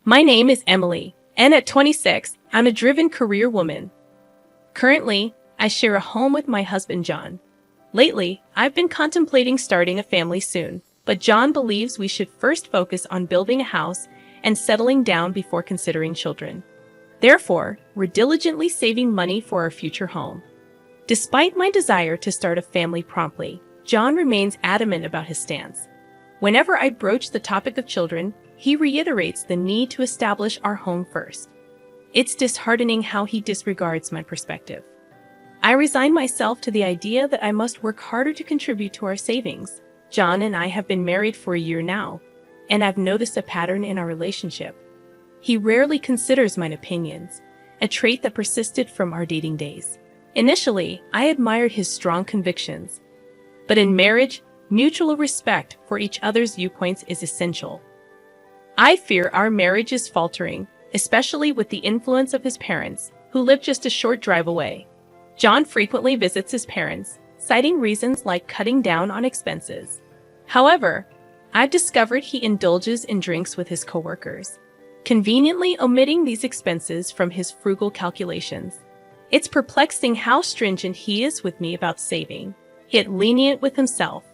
My name is Emily, and at 26, I'm a driven career woman. Currently, I share a home with my husband, John. Lately, I've been contemplating starting a family soon, but John believes we should first focus on building a house and settling down before considering children. Therefore, we're diligently saving money for our future home. Despite my desire to start a family promptly, John remains adamant about his stance. Whenever I broach the topic of children, he reiterates the need to establish our home first. It's disheartening how he disregards my perspective. I resign myself to the idea that I must work harder to contribute to our savings. John and I have been married for a year now, and I've noticed a pattern in our relationship. He rarely considers my opinions, a trait that persisted from our dating days. Initially, I admired his strong convictions, but in marriage, mutual respect for each other's viewpoints is essential. I fear our marriage is faltering, especially with the influence of his parents, who live just a short drive away. John frequently visits his parents, citing reasons like cutting down on expenses. However, I've discovered he indulges in drinks with his coworkers, conveniently omitting these expenses from his frugal calculations. It's perplexing how stringent he is with me about saving, yet lenient with himself.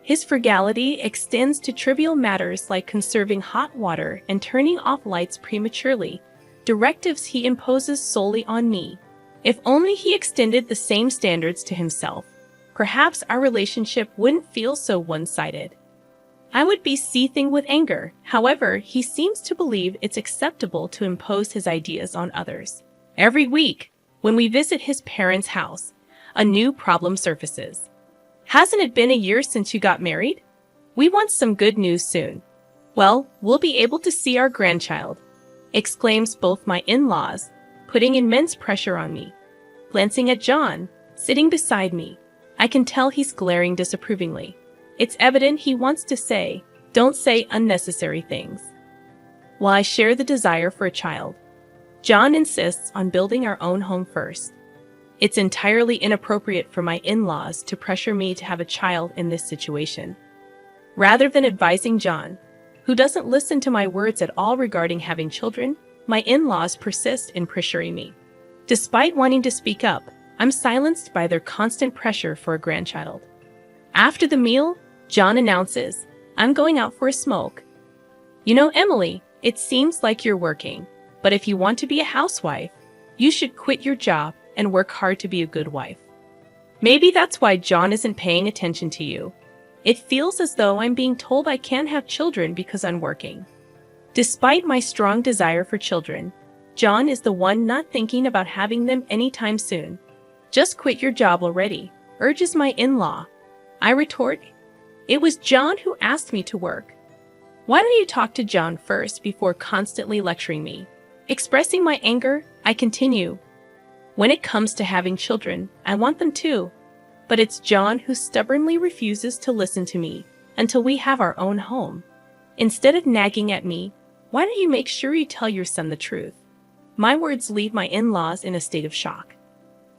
His frugality extends to trivial matters like conserving hot water and turning off lights prematurely, directives he imposes solely on me. If only he extended the same standards to himself, perhaps our relationship wouldn't feel so one-sided. I would be seething with anger. However, he seems to believe it's acceptable to impose his ideas on others. Every week, when we visit his parents' house, a new problem surfaces. Hasn't it been a year since you got married? We want some good news soon. Well, we'll be able to see our grandchild, exclaims both my in-laws, putting immense pressure on me. Glancing at John, sitting beside me, I can tell he's glaring disapprovingly. It's evident he wants to say, "Don't say unnecessary things." While I share the desire for a child, John insists on building our own home first. It's entirely inappropriate for my in-laws to pressure me to have a child in this situation. Rather than advising John, who doesn't listen to my words at all regarding having children, my in-laws persist in pressuring me. Despite wanting to speak up, I'm silenced by their constant pressure for a grandchild. After the meal, John announces, "I'm going out for a smoke." "You know, Emily, it seems like you're working, but if you want to be a housewife, you should quit your job and work hard to be a good wife." Maybe that's why John isn't paying attention to you. It feels as though I'm being told I can't have children because I'm working. Despite my strong desire for children, John is the one not thinking about having them anytime soon. "Just quit your job already," urges my in-law. I retort, "It was John who asked me to work." "Why don't you talk to John first before constantly lecturing me?" Expressing my anger, I continue, "When it comes to having children, I want them too. But it's John who stubbornly refuses to listen to me until we have our own home. Instead of nagging at me, why don't you make sure you tell your son the truth?" My words leave my in-laws in a state of shock.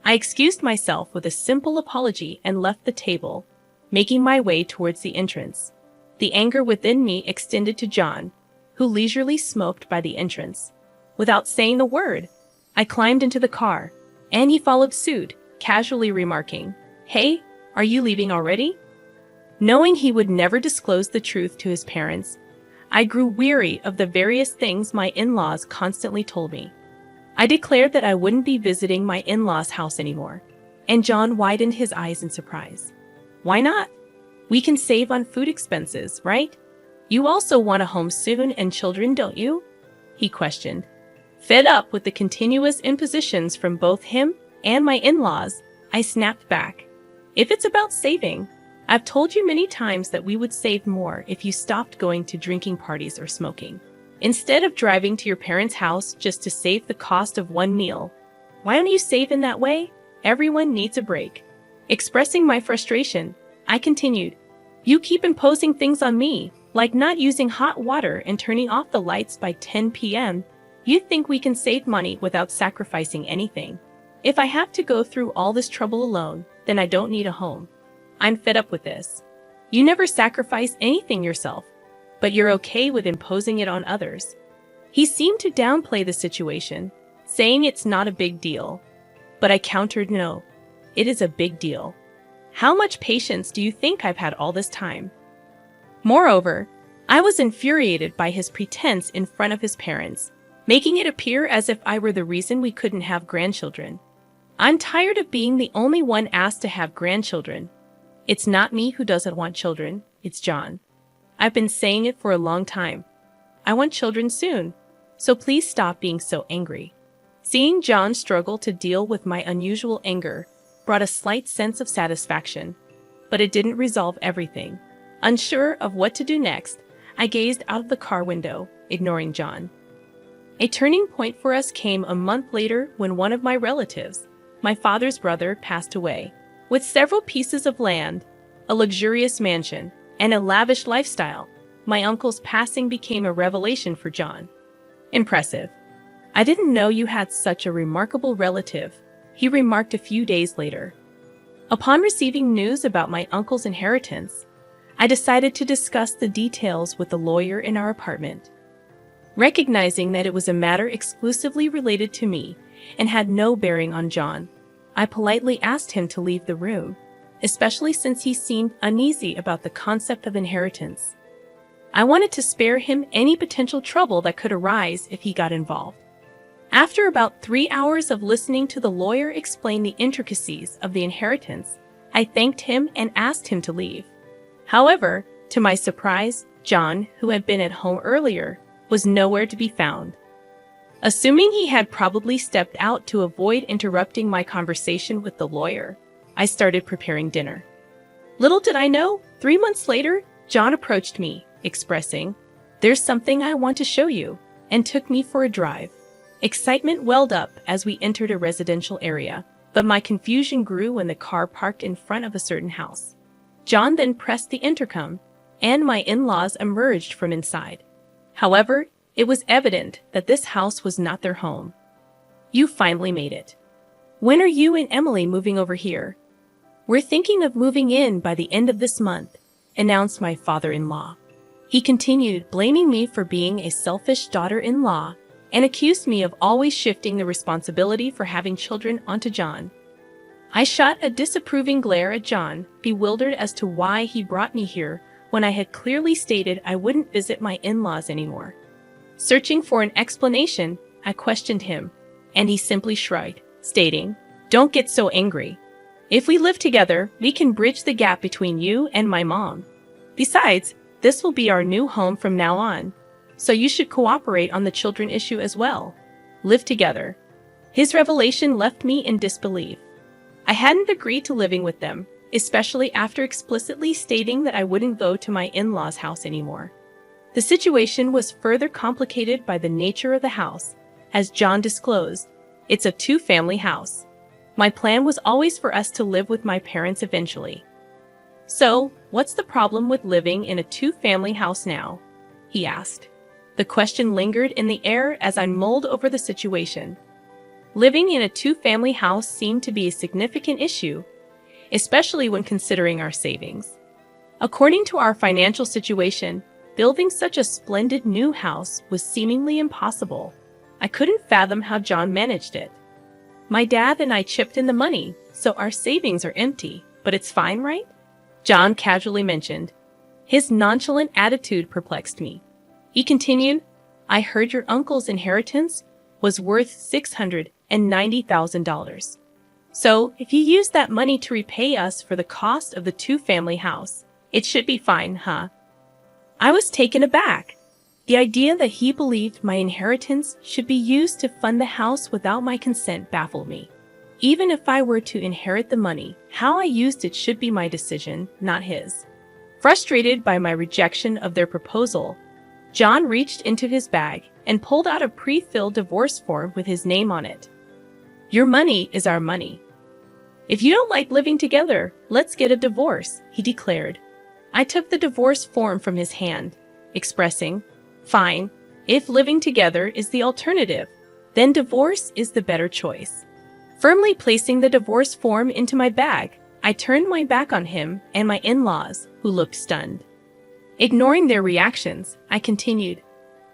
I excused myself with a simple apology and left the table, making my way towards the entrance. The anger within me extended to John, who leisurely smoked by the entrance. Without saying a word, I climbed into the car, and he followed suit, casually remarking, "Hey, are you leaving already?" Knowing he would never disclose the truth to his parents, I grew weary of the various things my in-laws constantly told me. I declared that I wouldn't be visiting my in-laws' house anymore, and John widened his eyes in surprise. "Why not? We can save on food expenses, right? You also want a home soon and children, don't you?" he questioned. Fed up with the continuous impositions from both him and my in-laws, I snapped back. "If it's about saving, I've told you many times that we would save more if you stopped going to drinking parties or smoking. Instead of driving to your parents' house just to save the cost of one meal, why don't you save in that way? Everyone needs a break." Expressing my frustration, I continued, "You keep imposing things on me, like not using hot water and turning off the lights by 10 p.m. You think we can save money without sacrificing anything. If I have to go through all this trouble alone, then I don't need a home. I'm fed up with this. You never sacrifice anything yourself, but you're okay with imposing it on others." He seemed to downplay the situation, saying it's not a big deal. But I countered, no, it is a big deal. How much patience do you think I've had all this time? Moreover, I was infuriated by his pretense in front of his parents, making it appear as if I were the reason we couldn't have grandchildren. I'm tired of being the only one asked to have grandchildren. It's not me who doesn't want children, it's John. I've been saying it for a long time. I want children soon, so please stop being so angry. Seeing John struggle to deal with my unusual anger brought a slight sense of satisfaction, but it didn't resolve everything. Unsure of what to do next, I gazed out of the car window, ignoring John. A turning point for us came a month later when one of my relatives, my father's brother, passed away. With several pieces of land, a luxurious mansion, and a lavish lifestyle, my uncle's passing became a revelation for John. Impressive. I didn't know you had such a remarkable relative, he remarked a few days later. Upon receiving news about my uncle's inheritance, I decided to discuss the details with the lawyer in our apartment. Recognizing that it was a matter exclusively related to me and had no bearing on John, I politely asked him to leave the room, especially since he seemed uneasy about the concept of inheritance. I wanted to spare him any potential trouble that could arise if he got involved. After about 3 hours of listening to the lawyer explain the intricacies of the inheritance, I thanked him and asked him to leave. However, to my surprise, John, who had been at home earlier, was nowhere to be found. Assuming he had probably stepped out to avoid interrupting my conversation with the lawyer, I started preparing dinner. Little did I know, 3 months later, John approached me, expressing, "There's something I want to show you," and took me for a drive. Excitement welled up as we entered a residential area, but my confusion grew when the car parked in front of a certain house. John then pressed the intercom, and my in-laws emerged from inside. However, it was evident that this house was not their home. "You finally made it. When are you and Emily moving over here?" "We're thinking of moving in by the end of this month," announced my father-in-law. He continued blaming me for being a selfish daughter-in-law and accused me of always shifting the responsibility for having children onto John. I shot a disapproving glare at John, bewildered as to why he brought me here when I had clearly stated I wouldn't visit my in-laws anymore. Searching for an explanation, I questioned him, and he simply shrugged, stating, "Don't get so angry. If we live together, we can bridge the gap between you and my mom. Besides, this will be our new home from now on, so you should cooperate on the children issue as well. Live together." His revelation left me in disbelief. I hadn't agreed to living with them, especially after explicitly stating that I wouldn't go to my in-laws' house anymore. The situation was further complicated by the nature of the house. As John disclosed, it's a 2-family house. My plan was always for us to live with my parents eventually. "So, what's the problem with living in a 2-family house now?" he asked. The question lingered in the air as I mulled over the situation. Living in a 2-family house seemed to be a significant issue, especially when considering our savings. According to our financial situation, building such a splendid new house was seemingly impossible. I couldn't fathom how John managed it. "My dad and I chipped in the money, so our savings are empty, but it's fine, right?" John casually mentioned. His nonchalant attitude perplexed me. He continued, "I heard your uncle's inheritance was worth $690,000. So, if you use that money to repay us for the cost of the 2-family house, it should be fine, huh?" I was taken aback. The idea that he believed my inheritance should be used to fund the house without my consent baffled me. Even if I were to inherit the money, how I used it should be my decision, not his. Frustrated by my rejection of their proposal, John reached into his bag and pulled out a pre-filled divorce form with his name on it. "Your money is our money. If you don't like living together, let's get a divorce," he declared. I took the divorce form from his hand, expressing, "Fine, if living together is the alternative, then divorce is the better choice." Firmly placing the divorce form into my bag, I turned my back on him and my in-laws, who looked stunned. Ignoring their reactions, I continued,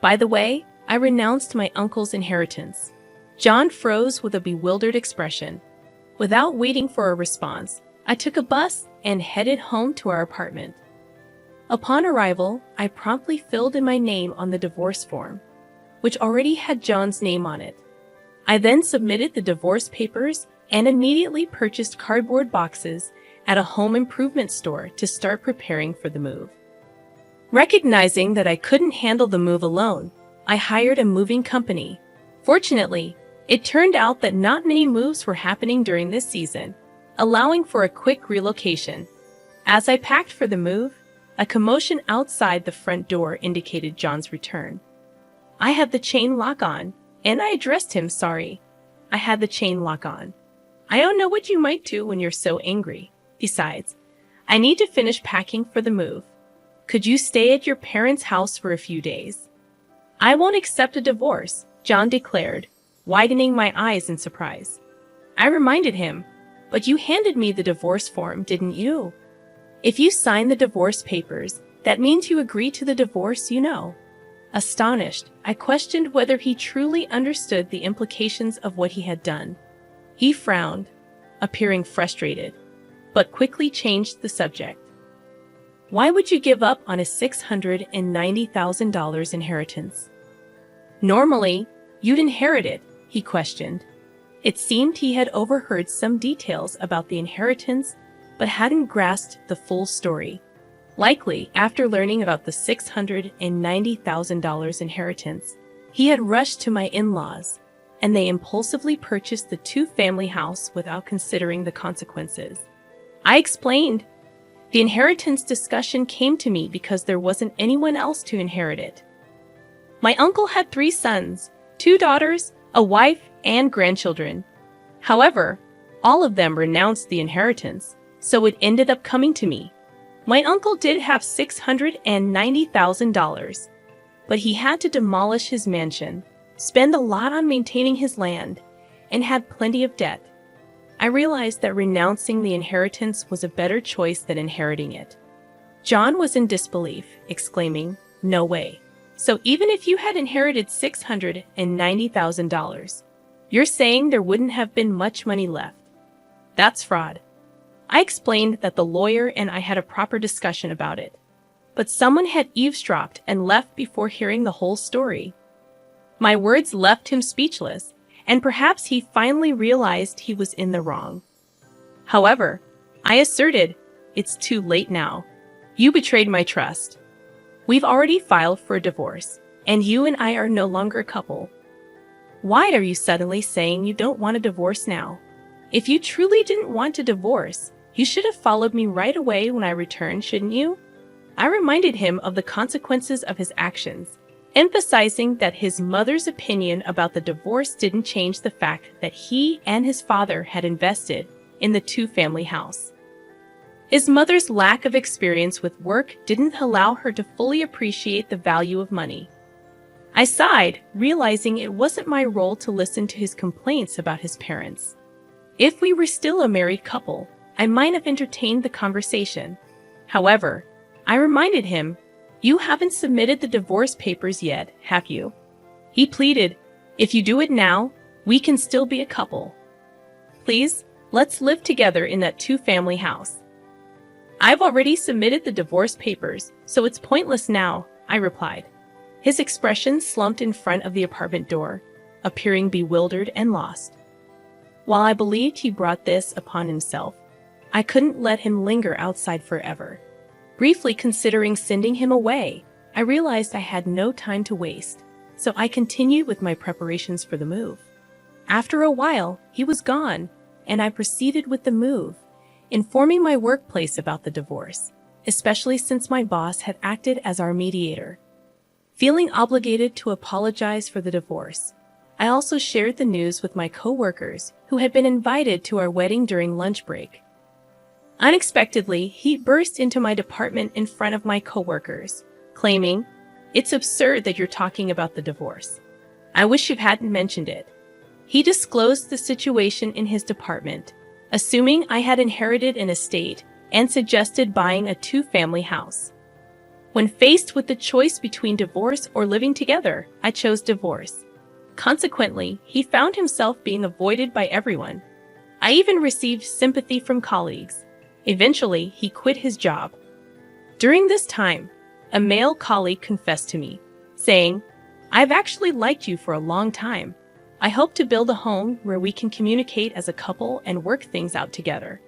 "By the way, I renounced my uncle's inheritance. John froze with a bewildered expression. Without waiting for a response, I took a bus and headed home to our apartment. Upon arrival, I promptly filled in my name on the divorce form, which already had John's name on it. I then submitted the divorce papers and immediately purchased cardboard boxes at a home improvement store to start preparing for the move. Recognizing that I couldn't handle the move alone, I hired a moving company. Fortunately, it turned out that not many moves were happening during this season, allowing for a quick relocation. As I packed for the move, a commotion outside the front door indicated John's return. I had the chain lock on, and I addressed him. Sorry, I had the chain lock on. I don't know what you might do when you're so angry. Besides, I need to finish packing for the move. Could you stay at your parents' house for a few days? I won't accept a divorce, John declared, widening my eyes in surprise. I reminded him, but you handed me the divorce form, didn't you? If you sign the divorce papers, that means you agree to the divorce, you know. Astonished, I questioned whether he truly understood the implications of what he had done. He frowned, appearing frustrated, but quickly changed the subject. Why would you give up on a $690,000 inheritance? Normally, you'd inherit it, he questioned. It seemed he had overheard some details about the inheritance, but hadn't grasped the full story. Likely, after learning about the $690,000 inheritance, he had rushed to my in-laws, and they impulsively purchased the two-family house without considering the consequences. I explained. The inheritance discussion came to me because there wasn't anyone else to inherit it. My uncle had 3 sons, 2 daughters, a wife, and grandchildren. However, all of them renounced the inheritance, so it ended up coming to me. My uncle did have $690,000, but he had to demolish his mansion, spend a lot on maintaining his land, and had plenty of debt. I realized that renouncing the inheritance was a better choice than inheriting it. John was in disbelief, exclaiming, "No way. So even if you had inherited $690,000, you're saying there wouldn't have been much money left? That's fraud." I explained that the lawyer and I had a proper discussion about it, but someone had eavesdropped and left before hearing the whole story. My words left him speechless, and perhaps he finally realized he was in the wrong. However, I asserted, "It's too late now. You betrayed my trust. We've already filed for a divorce, and you and I are no longer a couple. Why are you suddenly saying you don't want a divorce now? If you truly didn't want a divorce, you should have followed me right away when I returned, shouldn't you?" I reminded him of the consequences of his actions, emphasizing that his mother's opinion about the divorce didn't change the fact that he and his father had invested in the two-family house. His mother's lack of experience with work didn't allow her to fully appreciate the value of money. I sighed, realizing it wasn't my role to listen to his complaints about his parents. If we were still a married couple, I might have entertained the conversation. However, I reminded him, "You haven't submitted the divorce papers yet, have you?" He pleaded, "If you do it now, we can still be a couple. Please, let's live together in that two-family house." "I've already submitted the divorce papers, so it's pointless now," I replied. His expression slumped in front of the apartment door, appearing bewildered and lost. While I believed he brought this upon himself, I couldn't let him linger outside forever. Briefly considering sending him away, I realized I had no time to waste, so I continued with my preparations for the move. After a while, he was gone, and I proceeded with the move, informing my workplace about the divorce, especially since my boss had acted as our mediator. Feeling obligated to apologize for the divorce, I also shared the news with my co-workers who had been invited to our wedding during lunch break. Unexpectedly, he burst into my department in front of my co-workers, claiming, "It's absurd that you're talking about the divorce. I wish you hadn't mentioned it." He disclosed the situation in his department, assuming I had inherited an estate and suggested buying a two-family house. When faced with the choice between divorce or living together, I chose divorce. Consequently, he found himself being avoided by everyone. I even received sympathy from colleagues. Eventually, he quit his job. During this time, a male colleague confessed to me, saying, "I've actually liked you for a long time. I hope to build a home where we can communicate as a couple and work things out together."